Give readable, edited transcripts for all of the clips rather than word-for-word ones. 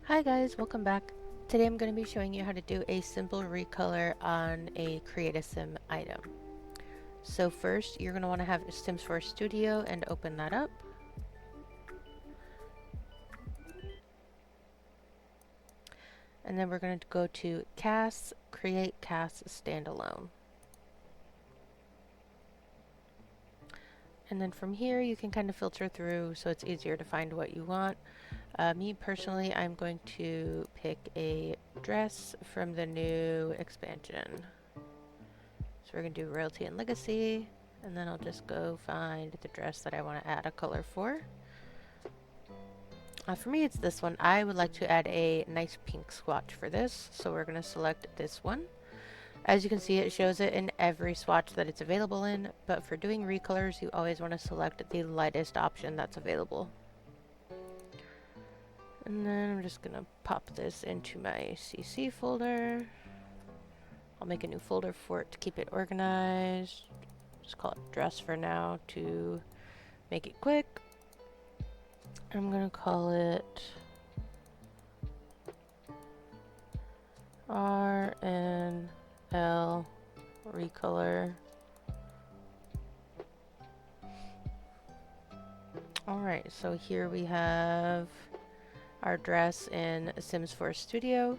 Hi guys, welcome back. Today I'm going to be showing you how to do a simple recolor on a Create a Sim item. So first you're going to want to have Sims 4 Studio and open that up. And then we're going to go to Cast, Create Cast Standalone. And then from here you can kind of filter through so it's easier to find what you want. Me personally, I'm going to pick a dress from the new expansion. So we're going to do Royalty and Legacy, and then I'll just go find the dress that I want to add a color for. For me it's this one. I would like to add a nice pink swatch for this, so we're going to select this one. As you can see, it shows it in every swatch that it's available in, but for doing recolors you always want to select the lightest option that's available. And then I'm just going to pop this into my CC folder. I'll make a new folder for it to keep it organized. Just call it dress for now to make it quick. I'm gonna call it RNL recolor. Alright, so here we have our dress in Sims 4 Studio.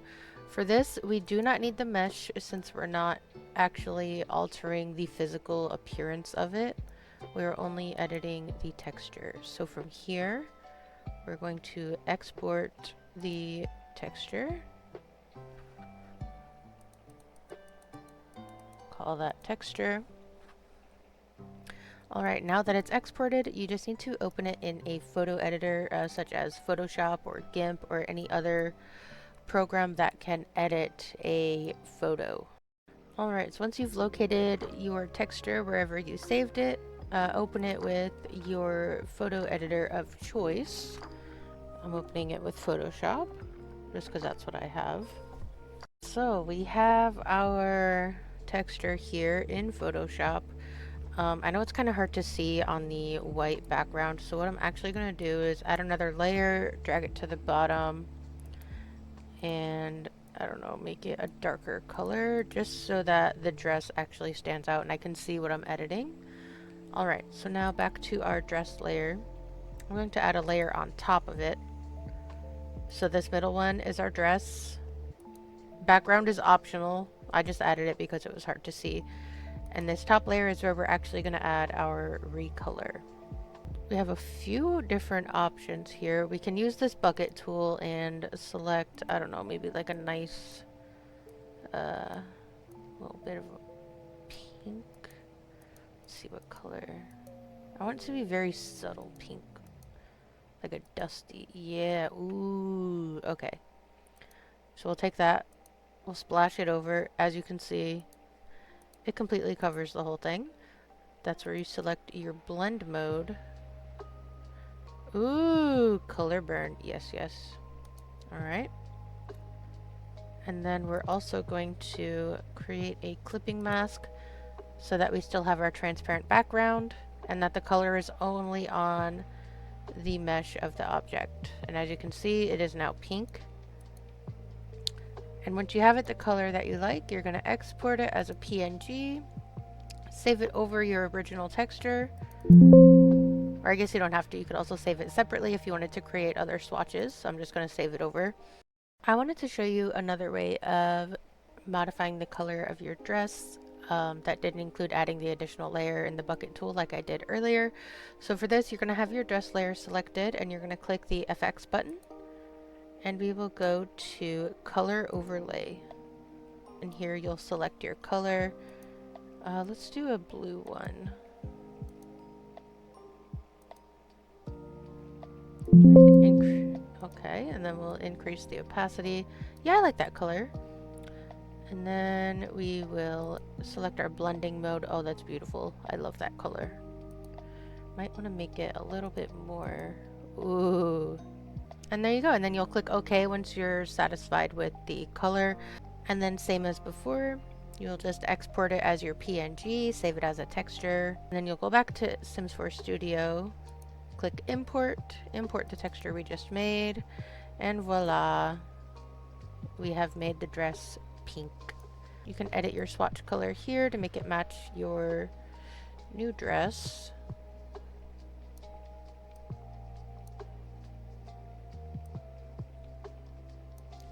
For this, we do not need the mesh since we're not actually altering the physical appearance of it. We're only editing the texture. So from here, we're going to export the texture. Call that texture. Alright, now that it's exported, you just need to open it in a photo editor such as Photoshop or GIMP or any other program that can edit a photo. Alright, so once you've located your texture wherever you saved it, open it with your photo editor of choice. I'm opening it with Photoshop, just because that's what I have. So we have our texture here in Photoshop. I know it's kind of hard to see on the white background, so what I'm actually going to do is add another layer, drag it to the bottom, and I don't know, make it a darker color just so that the dress actually stands out and I can see what I'm editing. Alright, so now back to our dress layer. I'm going to add a layer on top of it. So this middle one is our dress. Background is optional. I just added it because it was hard to see. And this top layer is where we're actually going to add our recolor. We have a few different options here. We can use this bucket tool and select, I don't know, maybe like a nice little bit of a pink. Let's see what color. I want it to be very subtle pink. Like a dusty. Yeah, ooh, okay. So we'll take that. We'll splash it over. As you can see, it completely covers the whole thing. That's where you select your blend mode. Ooh, color burn. Yes, yes. Alright. And then we're also going to create a clipping mask so that we still have our transparent background and that the color is only on the mesh of the object. And as you can see, it is now pink. And once you have it the color that you like, you're going to export it as a PNG, save it over your original texture, or I guess you don't have to, you could also save it separately if you wanted to create other swatches. So I'm just going to save it over. I wanted to show you another way of modifying the color of your dress that didn't include adding the additional layer in the bucket tool like I did earlier. So for this, you're going to have your dress layer selected and you're going to click the FX button. And we will go to color overlay. And here you'll select your color. Let's do a blue one. Okay, and then we'll increase the opacity. Yeah, I like that color. And then we will select our blending mode. Oh, that's beautiful. I love that color. Might want to make it a little bit more. Ooh. And there you go. And then you'll click OK once you're satisfied with the color. And then same as before, you'll just export it as your PNG, save it as a texture. And then you'll go back to Sims 4 Studio, click import, import the texture we just made. And voila, we have made the dress pink. You can edit your swatch color here to make it match your new dress.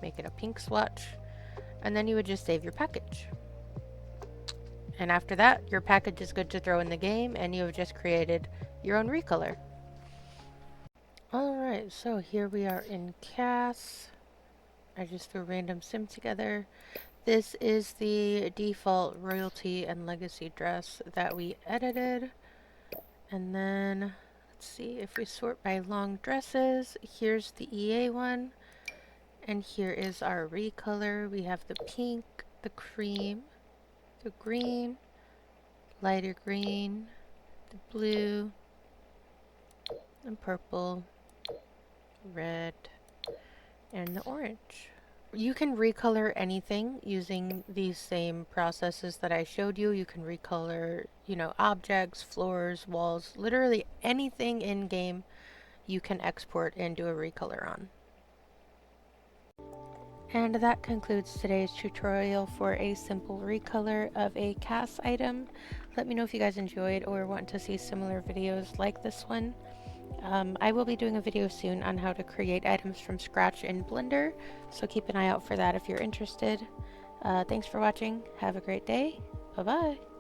Make it a pink swatch, and then you would just save your package. And after that, your package is good to throw in the game, and you have just created your own recolor. Alright, so here we are in CAS. I just threw random sim together. This is the default royalty and legacy dress that we edited. And then, let's see, if we sort by long dresses, here's the EA one. And here is our recolor. We have the pink, the cream, the green, lighter green, the blue, and purple, red, and the orange. You can recolor anything using these same processes that I showed you. You can recolor, you know, objects, floors, walls, literally anything in game you can export and do a recolor on. And that concludes today's tutorial for a simple recolor of a CAS item. Let me know if you guys enjoyed or want to see similar videos like this one. I will be doing a video soon on how to create items from scratch in Blender, so keep an eye out for that if you're interested. Thanks for watching. Have a great day. Bye-bye.